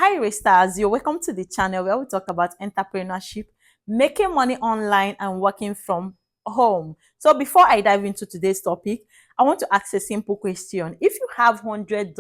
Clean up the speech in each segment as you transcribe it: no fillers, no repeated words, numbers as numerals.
Hi, Restars. You're welcome to the channel where we talk about entrepreneurship, making money online, and working from home. So, before I dive into today's topic, I want to ask a simple question. If you have $100,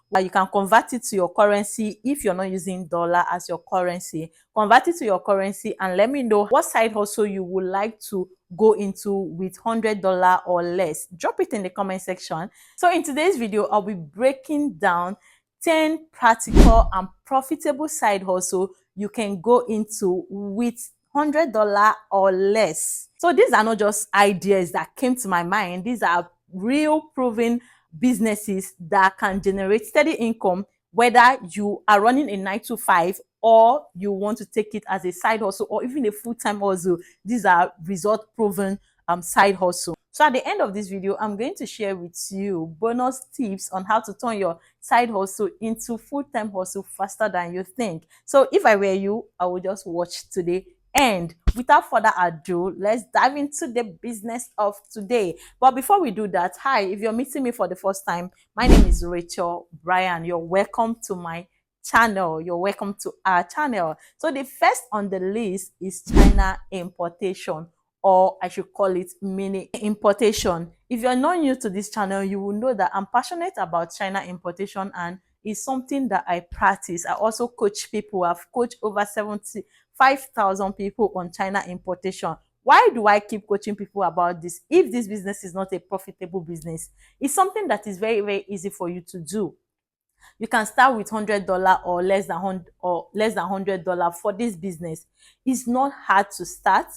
well, you can convert it to your currency. If you're not using dollar as your currency, convert it to your currency and let me know what side hustle you would like to go into with $100 or less. Drop it in the comment section. So, in today's video, I'll be breaking down 10 practical and profitable side hustle you can go into with $100 or less. So these are not just ideas that came to my mind. These are real proven businesses that can generate steady income, whether you are running a 9 to 5 or you want to take it as a side hustle or even a full-time hustle. These are result proven side hustle. So at the end of this video, I'm going to share with you bonus tips on how to turn your side hustle into full-time hustle faster than you think. So if I were you, I would just watch today. And without further ado, let's dive into the business of today. But before we do that, hi, if you're meeting me for the first time, my name is Rachael Brian. You're welcome to my channel. You're welcome to our channel. So the first on the list is China importation, or I should call it mini importation. If you're not new to this channel, you will know that I'm passionate about China importation and it's something that I practice. I also coach people. I've coached over 75,000 people on China importation. Why do I keep coaching people about this? If this business is not a profitable business, it's something that is very, very easy for you to do. You can start with $100 or less than $100 for this business. It's not hard to start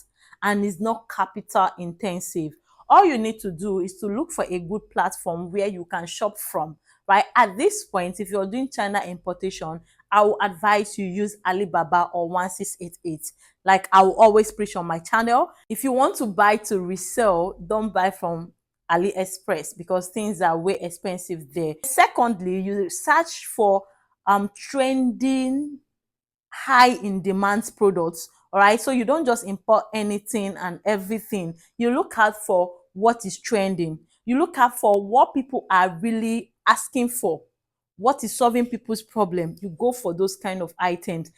and it's not capital intensive. All you need to do is to look for a good platform where you can shop from, right? At this point, if you're doing China importation, I will advise you use Alibaba or 1688. Like I will always preach on my channel. If you want to buy to resell, don't buy from AliExpress because things are way expensive there. Secondly, you search for trending, high in demand products. All right, so you don't just import anything and everything. You look out for what is trending. You look out for what people are really asking for, what is solving people's problem. You go for those kind of items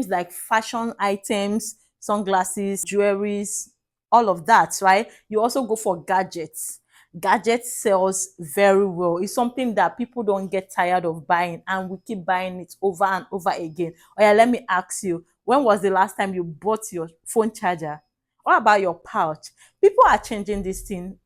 like fashion items, sunglasses, jewelries, all of that, right? You also go for gadgets. Gadget sells very well. It's something that people don't get tired of buying and we keep buying it over and over again. Oh yeah, let me ask you, when was the last time you bought your phone charger? What about your pouch? People are changing this thing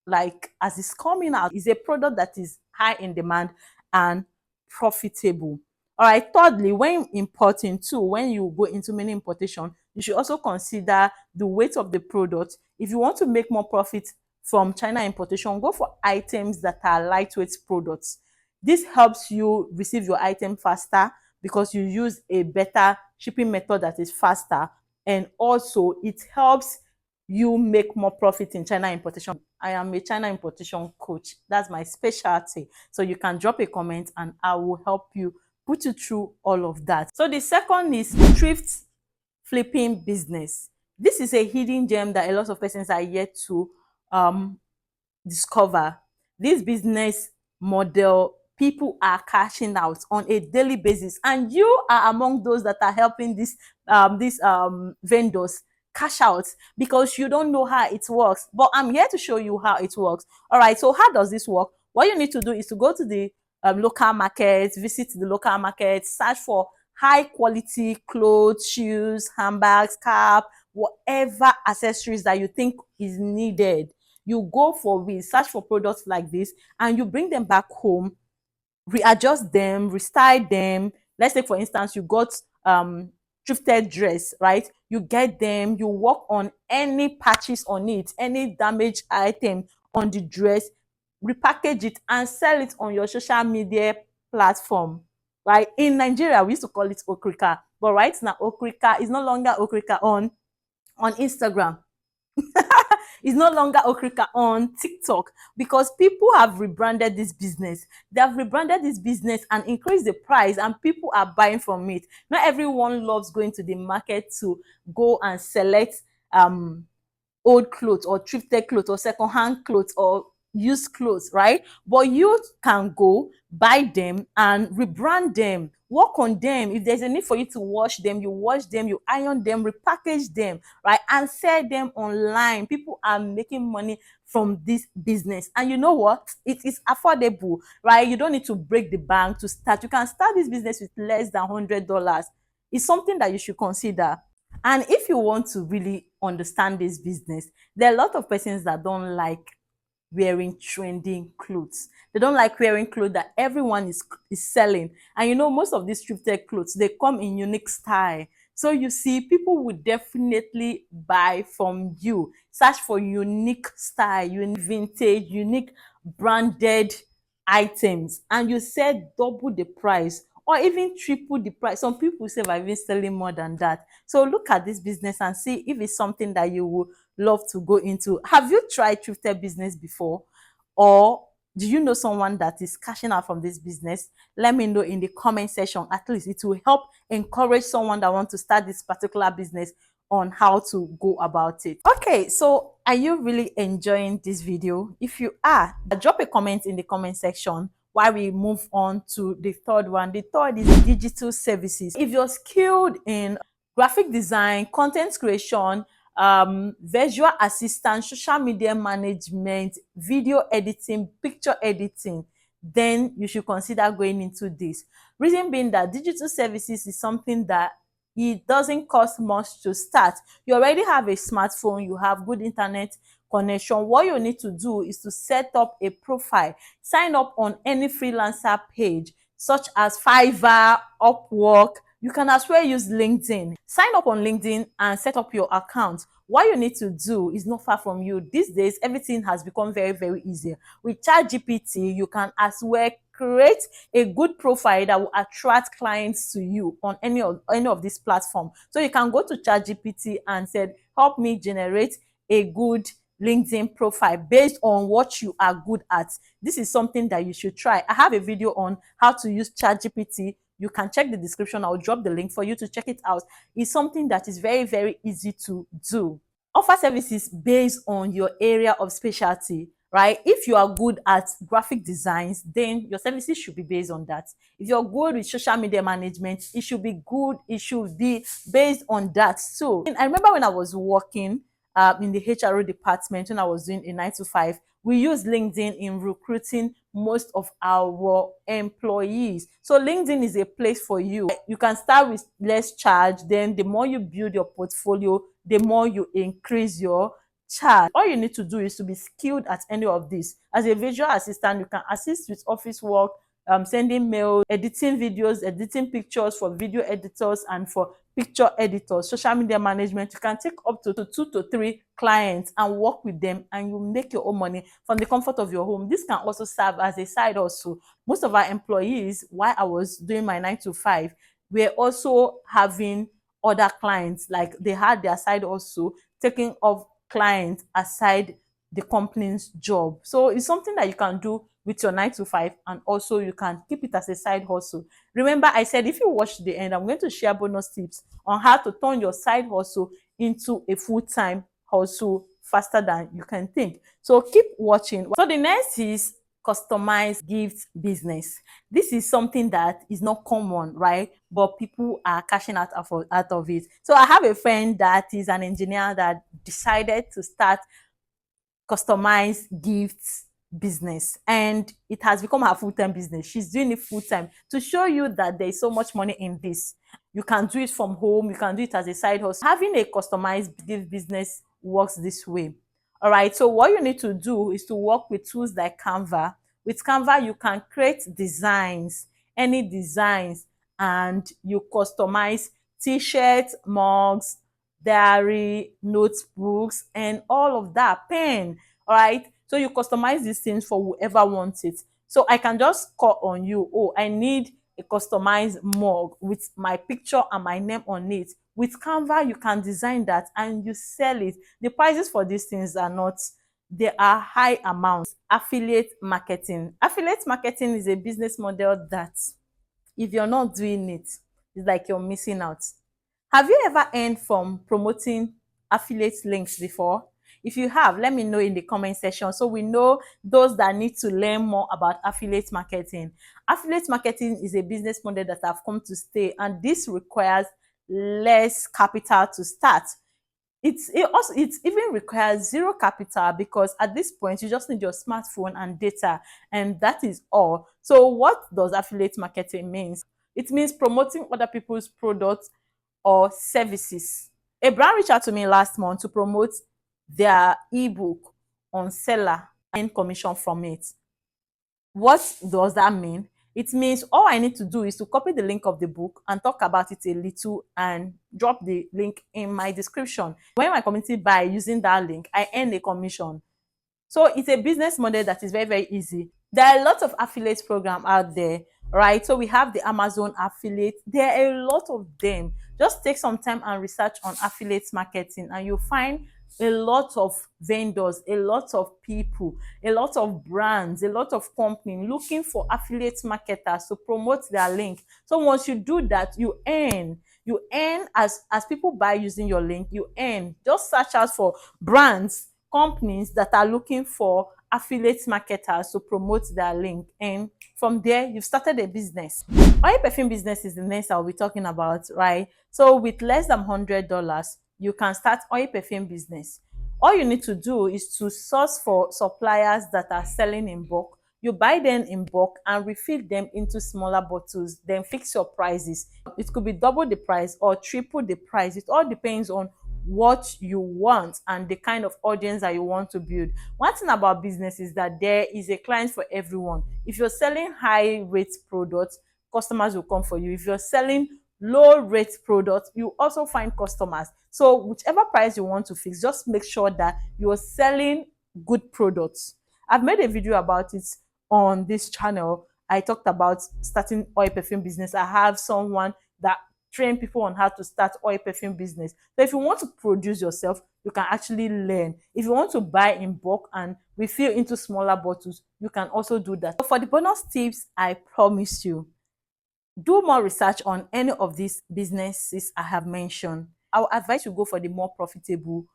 like as it's coming out. It's a product that is high in demand and profitable. All right, thirdly, when importing too, when you go into many importation, you should also consider the weight of the product. If you want to make more profit from China importation, go for items that are lightweight products. This helps you receive your item faster because you use a better shipping method that is faster, and also it helps you make more profit in China importation. I am a China importation coach. That's my specialty. So you can drop a comment and I will help you put you through all of that. So the second is thrift flipping business. This is a hidden gem that a lot of persons are yet to discover. This business model, people are cashing out on a daily basis, and you are among those that are helping these vendors cash out because you don't know how it works. But I'm here to show you how it works. All right, so how does this work? What you need to do is to go to the local market, visit the local market, search for high quality clothes, shoes, handbags, cap, whatever accessories that you think is needed. You go for it, search for products like this, and you bring them back home, readjust them, restyle them. Let's say, for instance, you got thrifted dress, right? You get them, you work on any patches on it, any damaged item on the dress, repackage it and sell it on your social media platform, right? In Nigeria, we used to call it okrika, but right now okrika is no longer okrika on Instagram. It's no longer okrika on TikTok because people have rebranded this business. They have rebranded this business and increased the price, and people are buying from it. Not everyone loves going to the market to go and select old clothes or thrifted clothes or second-hand clothes or used clothes, right? But you can go buy them and rebrand them work on them. If there's a need for you to wash them, you wash them, you iron them, repackage them, right, and sell them online. People are making money from this business, and you know what, it is affordable, right? You don't need to break the bank to start. You can start this business with less than $100. It's something that you should consider. And if you want to really understand this business, there are a lot of persons that don't like wearing trending clothes. They don't like wearing clothes that everyone is selling. And you know, most of these thrifted clothes, they come in unique style. So you see, people would definitely buy from you. Search for unique style, unique vintage, unique branded items, and you sell double the price or even triple the price. Some people say are even selling more than that. So look at this business and see if it's something that you would love to go into. Have you tried thrifted business before? Or do you know someone that is cashing out from this business? Let me know in the comment section. At least it will help encourage someone that wants to start this particular business on how to go about it. Okay, so are you really enjoying this video? If you are, drop a comment in the comment section while we move on to the third one. The third is digital services. If you're skilled in graphic design, content creation, visual assistant, social media management, video editing, picture editing, then you should consider going into this. Reason being that digital services is something that it doesn't cost much to start. You already have a smartphone, you have good internet connection. What you need to do is to set up a profile, sign up on any freelancer page such as Fiverr, Upwork. You can as well use LinkedIn. Sign up on LinkedIn and set up your account. What you need to do is not far from you. These days, everything has become very, very easy. With ChatGPT, you can as well create a good profile that will attract clients to you on any of these platforms. So you can go to ChatGPT and say, help me generate a good LinkedIn profile based on what you are good at. This is something that you should try. I have a video on how to use ChatGPT. You can check the description. I'll drop the link for you to check it out. It's something that is very, very easy to do. Offer services based on your area of specialty, right? If you are good at graphic designs, then your services should be based on that. If you're good with social media management, it should be good. It should be based on that. So I remember when I was working in the HRO department, when I was doing a 9 to 5, we use LinkedIn in recruiting most of our employees. So LinkedIn is a place for you. You can start with less charge. Then the more you build your portfolio, the more you increase your charge. All you need to do is to be skilled at any of this. As a visual assistant, you can assist with office work, sending mail, editing videos, editing pictures for video editors and for picture editors, social media management. You can take up to 2 to 3 clients and work with them, and you make your own money from the comfort of your home. This can also serve as a side hustle. Most of our employees, while I was doing my 9 to 5, were also having other clients. Like they had their side hustle, taking off clients aside the company's job. So it's something that you can do with your 9 to 5, and also you can keep it as a side hustle. Remember, I said if you watch to the end, I'm going to share bonus tips on how to turn your side hustle into a full-time hustle faster than you can think. So keep watching. So the next is customized gift business. This is something that is not common, right? But people are cashing out of it. So I have a friend that is an engineer that decided to start customized gifts business, and it has become her full-time business. She's doing it full-time to show you that there is so much money in this. You can do it from home, you can do it as a side hustle. Having a customized gift business works this way. All right, so what you need to do is to work with tools like Canva. With Canva, you can create designs, any designs, and you customize t-shirts, mugs, diary, notebooks, and all of that, pen. All right, so you customize these things for whoever wants it. So I can just call on you, oh, I need a customized mug with my picture and my name on it. With Canva, you can design that and you sell it. The prices for these things are not, they are high amounts. Affiliate marketing. Affiliate marketing is a business model that if you're not doing it, it's like you're missing out. Have you ever earned from promoting affiliate links before? If you have, let me know in the comment section so we know those that need to learn more about affiliate marketing. Affiliate marketing is a business model that have come to stay, and this requires less capital to start. It even requires zero capital, because at this point you just need your smartphone and data, and that is all. So what does affiliate marketing means? It means promoting other people's products or services. A brand reached out to me last month to promote their ebook on seller and commission from it. What does that mean? It means all I need to do is to copy the link of the book and talk about it a little and drop the link in my description. When my community buy using that link, I earn a commission. So it's a business model that is very, very easy. There are a lot of affiliate programs out there, right? So we have the Amazon affiliate. There are a lot of them. Just take some time and research on affiliate marketing, and you'll find a lot of vendors, a lot of people, a lot of brands, a lot of companies looking for affiliate marketers to promote their link. So once you do that, you earn. You earn as people buy using your link, you earn. Just search out for brands, companies that are looking for affiliate marketers to promote their link, and from there you've started a business. Oil perfume business is the next I'll be talking about, right? So with less than $100, you can start oil perfume business. All you need to do is to source for suppliers that are selling in bulk. You buy them in bulk and refill them into smaller bottles, then fix your prices. It could be double the price or triple the price. It all depends on what you want and the kind of audience that you want to build. One thing about business is that there is a client for everyone. If you're selling high rate products, customers will come for you. If you're selling low rate products, you also find customers. So whichever price you want to fix, just make sure that you're selling good products. I've made a video about it on this channel. I talked about starting oil perfume business. I have someone that train people on how to start oil perfume business. So if you want to produce yourself, you can actually learn. If you want to buy in bulk and refill into smaller bottles, you can also do that. So for the bonus tips, I promise you, do more research on any of these businesses I have mentioned. I will advise you go for the more profitable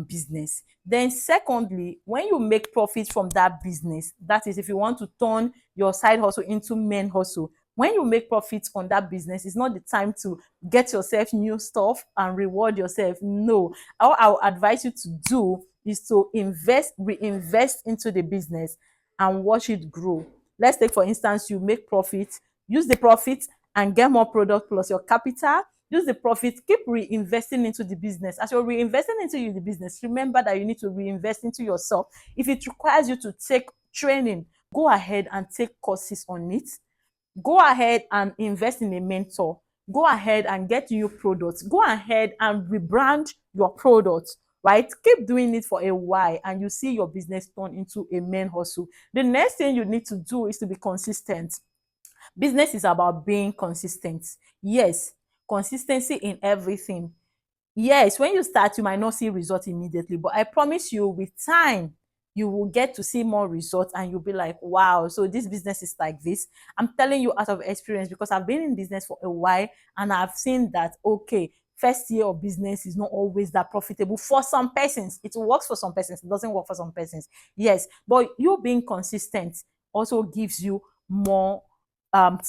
business. Then secondly, when you make profit from that business, that is if you want to turn your side hustle into main hustle, when you make profits on that business, it's not the time to get yourself new stuff and reward yourself. No, all I will advise you to do is to reinvest into the business and watch it grow. Let's take, for instance, you make profit, use the profit and get more product plus your capital. Use the profit, keep reinvesting into the business. As you're reinvesting into the business, remember that you need to reinvest into yourself. If it requires you to take training, go ahead and take courses on it. Go ahead and invest in a mentor. Go ahead and get new products. Go ahead and rebrand your products, right? Keep doing it for a while and you see your business turn into a main hustle. The next thing you need to do is to be consistent. Business is about being consistent. Yes, consistency in everything. Yes, when you start, you might not see results immediately, but I promise you, with time, you will get to see more results and you'll be like, wow, so this business is like this. I'm telling you out of experience because I've been in business for a while and I've seen that, okay, first year of business is not always that profitable for some persons. It works for some persons, it doesn't work for some persons. Yes, but you being consistent also gives you more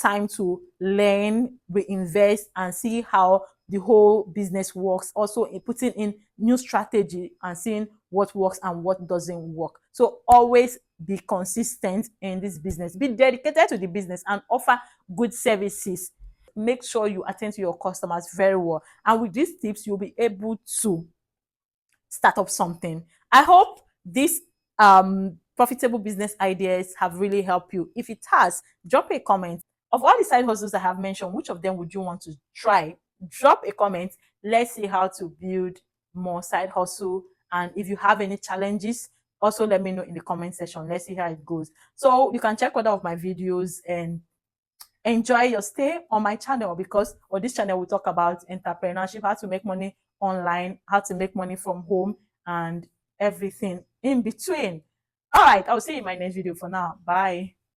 time to learn, reinvest, and see how the whole business works. Also, in putting in new strategy and seeing what works and what doesn't work. So always be consistent in this business. Be dedicated to the business and offer good services. Make sure you attend to your customers very well. And with these tips, you'll be able to start up something. I hope this profitable business ideas have really helped you. If it has, drop a comment. Of all the side hustles I have mentioned, which of them would you want to try? Drop a comment. Let's see how to build more side hustle. And if you have any challenges, also let me know in the comment section. Let's see how it goes. So you can check other of my videos and enjoy your stay on my channel, because on this channel we talk about entrepreneurship, how to make money online, how to make money from home, and everything in between. All right, I'll see you in my next video. For now, bye.